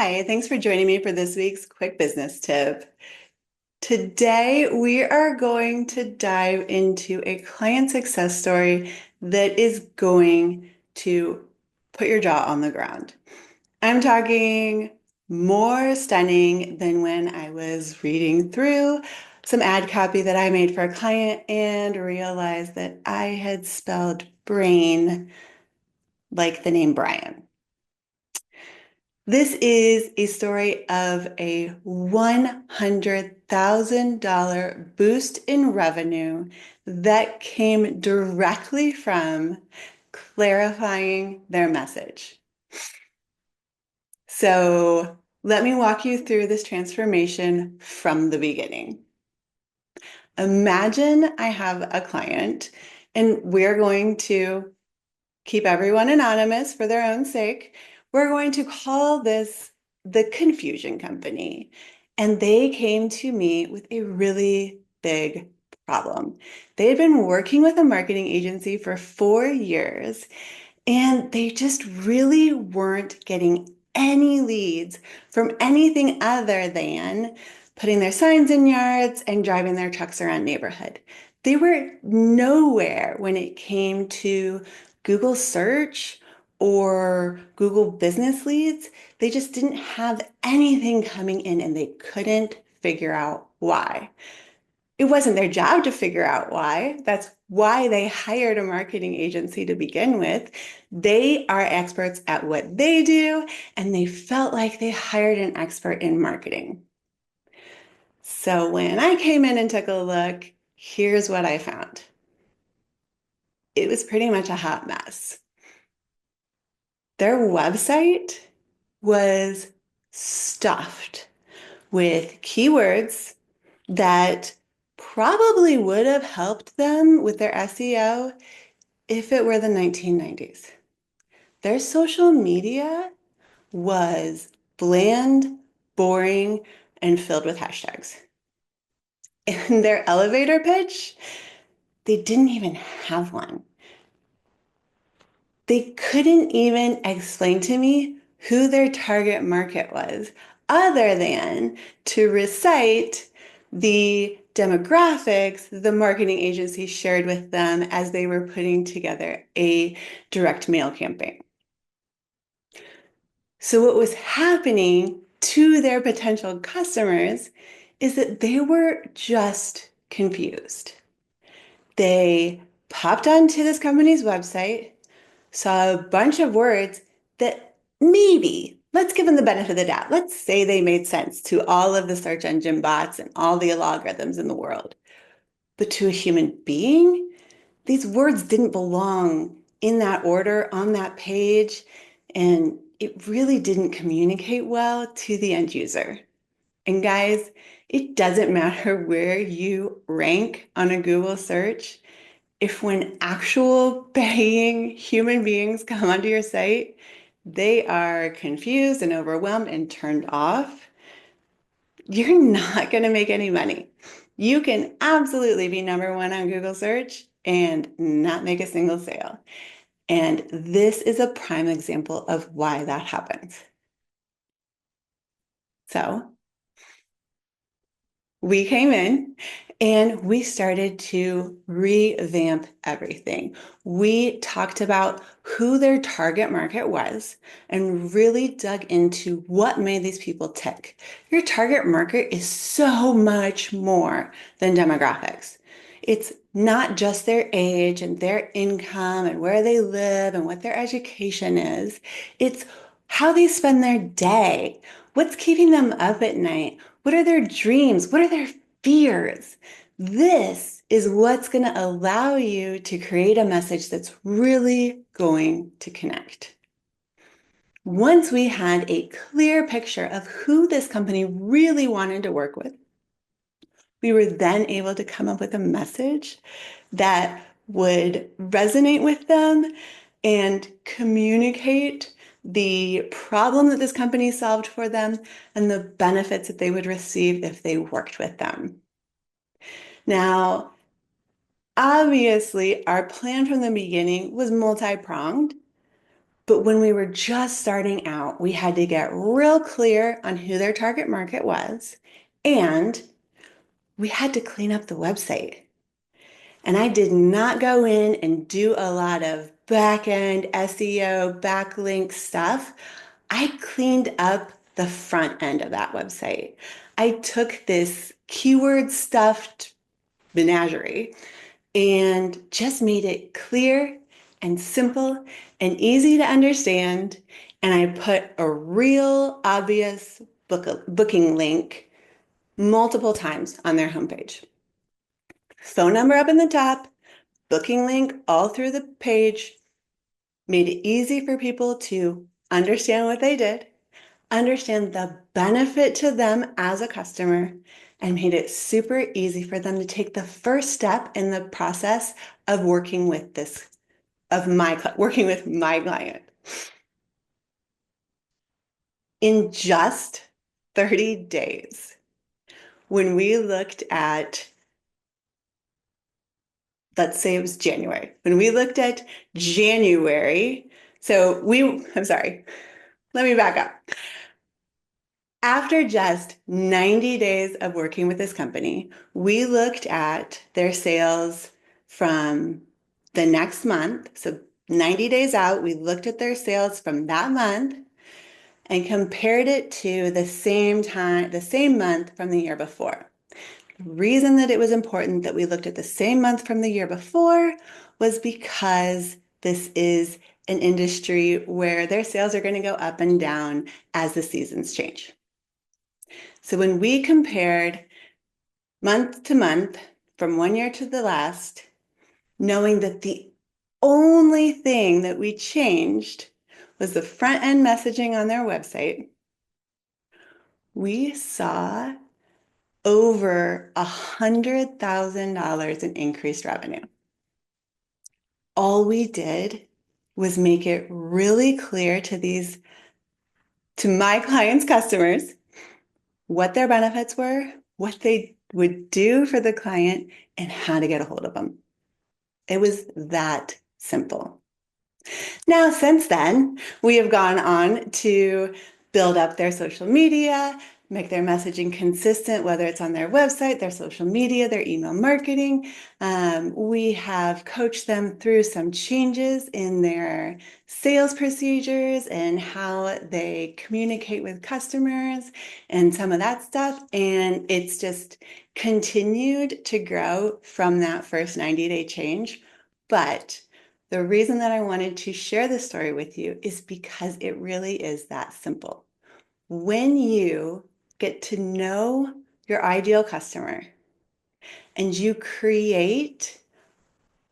Hi, thanks for joining me for this week's quick business tip. Today, we are going to dive into a client success story that is going to put your jaw on the ground. I'm talking more stunning than when I was reading through some ad copy that I made for a client and realized that I had spelled brain like the name Brian. This is a story of a $100,000 boost in revenue that came directly from clarifying their message. So let me walk you through this transformation from the beginning. Imagine I have a client and we're going to keep everyone anonymous for their own sake. We're going to call this the confusion company. And they came to me with a really big problem. They had been working with a marketing agency for 4 years, and they just really weren't getting any leads from anything other than putting their signs in yards and driving their trucks around neighborhood. They were nowhere when it came to Google search or Google business leads. They just didn't have anything coming in and they couldn't figure out why. It wasn't their job to figure out why. That's why they hired a marketing agency to begin with. They are experts at what they do, and they felt like they hired an expert in marketing. So when I came in and took a look, here's what I found. It was pretty much a hot mess. Their website was stuffed with keywords that probably would have helped them with their SEO if it were the 1990s. Their social media was bland, boring, and filled with hashtags. In their elevator pitch, they didn't even have one. They couldn't even explain to me who their target market was, other than to recite the demographics the marketing agency shared with them as they were putting together a direct mail campaign. So, what was happening to their potential customers is that they were just confused. They popped onto this company's website, saw a bunch of words that maybe, let's give them the benefit of the doubt. Let's say they made sense to all of the search engine bots and all the algorithms in the world. But to a human being, these words didn't belong in that order on that page, and it really didn't communicate well to the end user. And guys, it doesn't matter where you rank on a Google search. If when actual paying human beings come onto your site, they are confused and overwhelmed and turned off, you're not going to make any money. You can absolutely be number one on Google search and not make a single sale. And this is a prime example of why that happens. So we came in and we started to revamp everything. We talked about who their target market was and really dug into what made these people tick. Your target market is so much more than demographics. It's not just their age and their income and where they live and what their education is. It's how they spend their day. What's keeping them up at night? What are their dreams? What are their fears? This is what's going to allow you to create a message that's really going to connect. Once we had a clear picture of who this company really wanted to work with, we were then able to come up with a message that would resonate with them and communicate the problem that this company solved for them and the benefits that they would receive if they worked with them. Now, obviously, our plan from the beginning was multi-pronged, But when we were just starting out, we had to get real clear on who their target market was, and we had to clean up the website. And I did not go in and do a lot of back end SEO, backlink stuff. I cleaned up the front end of that website. I took this keyword stuffed menagerie and just made it clear and simple and easy to understand. And I put a real obvious booking link multiple times on their homepage. Phone number up in the top, booking link all through the page, made it easy for people to understand what they did, understand the benefit to them as a customer, and made it super easy for them to take the first step in the process of working with working with my client. In just 30 days, when we looked at, let's say it was January, when we looked at January, I'm sorry, let me back up. After just 90 days of working with this company, we looked at their sales from the next month. So 90 days out, we looked at their sales from that month and compared it to the same month from the year before. The reason that it was important that we looked at the same month from the year before was because this is an industry where their sales are going to go up and down as the seasons change. So when we compared month to month from one year to the last, knowing that the only thing that we changed was the front end messaging on their website, we saw over $100,000 in increased revenue. All we did was make it really clear to my clients' customers, what their benefits were, what they would do for the client, and how to get a hold of them. It was that simple. Now, since then, we have gone on to build up their social media, make their messaging consistent, whether it's on their website, their social media, their email marketing. We have coached them through some changes in their sales procedures and how they communicate with customers and some of that stuff. And it's just continued to grow from that first 90-day change. But the reason that I wanted to share this story with you is because it really is that simple. When you get to know your ideal customer and you create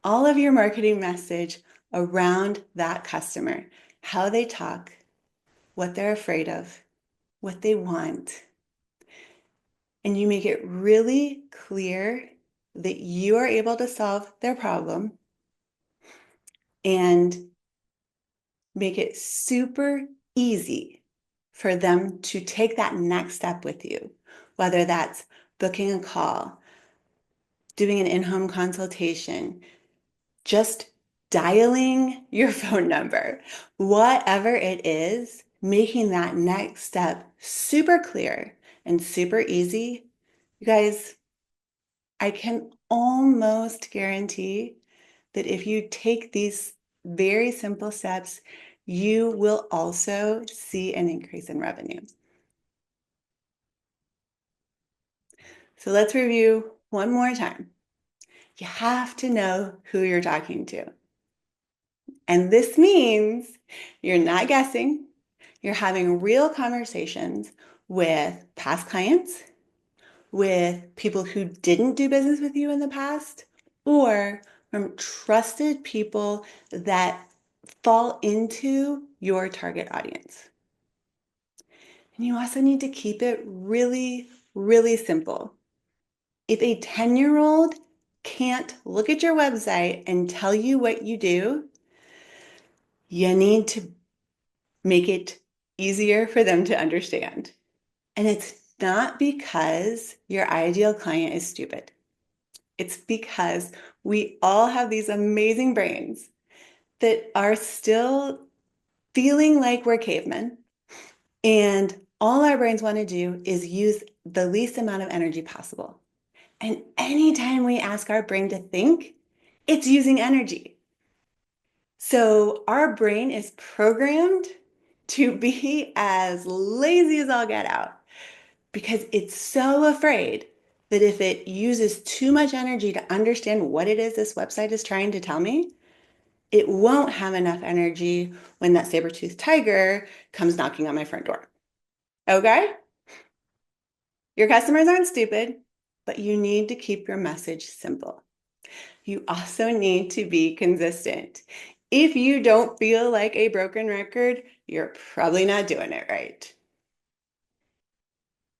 all of your marketing message around that customer, how they talk, what they're afraid of, what they want, and you make it really clear that you are able to solve their problem and make it super easy for them to take that next step with you, whether that's booking a call, doing an in-home consultation, just dialing your phone number, whatever it is, making that next step super clear and super easy. You guys, I can almost guarantee that if you take these very simple steps, you will also see an increase in revenue. So let's review one more time. You have to know who you're talking to. And this means you're not guessing, you're having real conversations with past clients, with people who didn't do business with you in the past, or from trusted people that fall into your target audience. And you also need to keep it really, really simple. If a 10-year-old can't look at your website and tell you what you do, you need to make it easier for them to understand. And it's not because your ideal client is stupid. It's because we all have these amazing brains that are still feeling like we're cavemen, and all our brains want to do is use the least amount of energy possible. And anytime we ask our brain to think, it's using energy. So our brain is programmed to be as lazy as all get out because it's so afraid that if it uses too much energy to understand what it is this website is trying to tell me, it won't have enough energy when that saber-toothed tiger comes knocking on my front door. Okay? Your customers aren't stupid, but you need to keep your message simple. You also need to be consistent. If you don't feel like a broken record, you're probably not doing it right.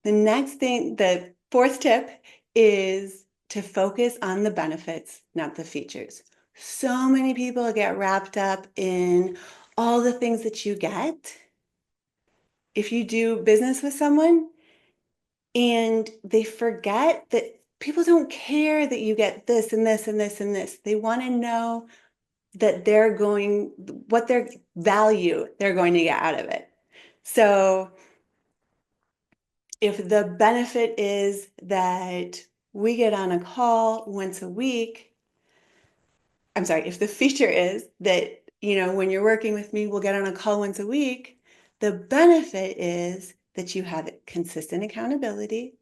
The next thing, the fourth tip is to focus on the benefits, not the features. So many people get wrapped up in all the things that you get. If you do business with someone and they forget that people don't care that you get this and this and this and this, they want to know that they're going, what their value they're going to get out of it. So if the benefit is that we get on a call once a week, I'm sorry, if the feature is that, when you're working with me, we'll get on a call once a week, the benefit is that you have consistent accountability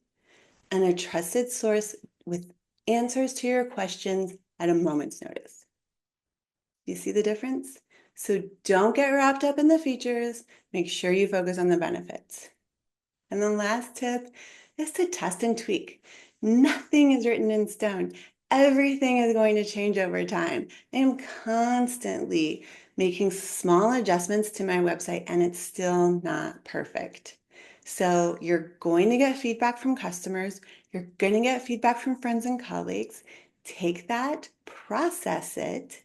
and a trusted source with answers to your questions at a moment's notice. You see the difference? So don't get wrapped up in the features. Make sure you focus on the benefits. And the last tip is to test and tweak. Nothing is written in stone. Everything is going to change over time. I am constantly making small adjustments to my website, and it's still not perfect. So you're going to get feedback from customers. You're going to get feedback from friends and colleagues. Take that, process it,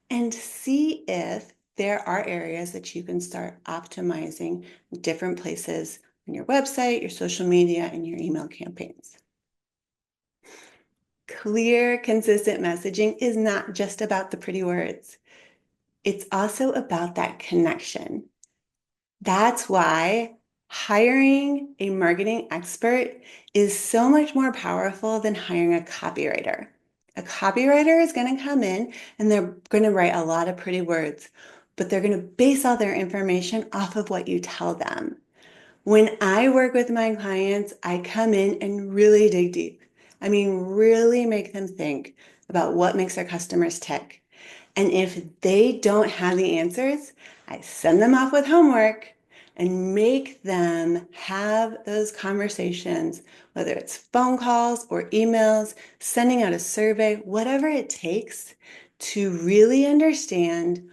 and see if there are areas that you can start optimizing different places on your website, your social media, and your email campaigns. Clear, consistent messaging is not just about the pretty words. It's also about that connection. That's why hiring a marketing expert is so much more powerful than hiring a copywriter. A copywriter is going to come in and they're going to write a lot of pretty words, but they're going to base all their information off of what you tell them. When I work with my clients, I come in and really dig deep. I mean, really make them think about what makes their customers tick. And if they don't have the answers, I send them off with homework and make them have those conversations, whether it's phone calls or emails, sending out a survey, whatever it takes to really understand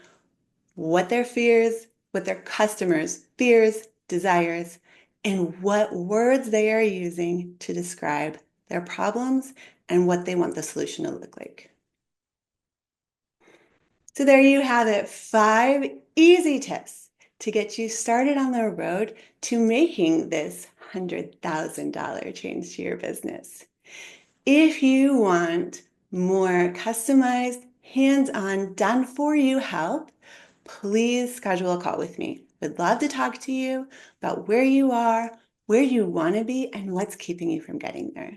what their fears, what their customers' fears, desires, and what words they are using to describe their problems and what they want the solution to look like. So there you have it, 5 easy tips to get you started on the road to making this $100,000 change to your business. If you want more customized, hands-on, done-for-you help, please schedule a call with me. I'd love to talk to you about where you are, where you want to be, and what's keeping you from getting there.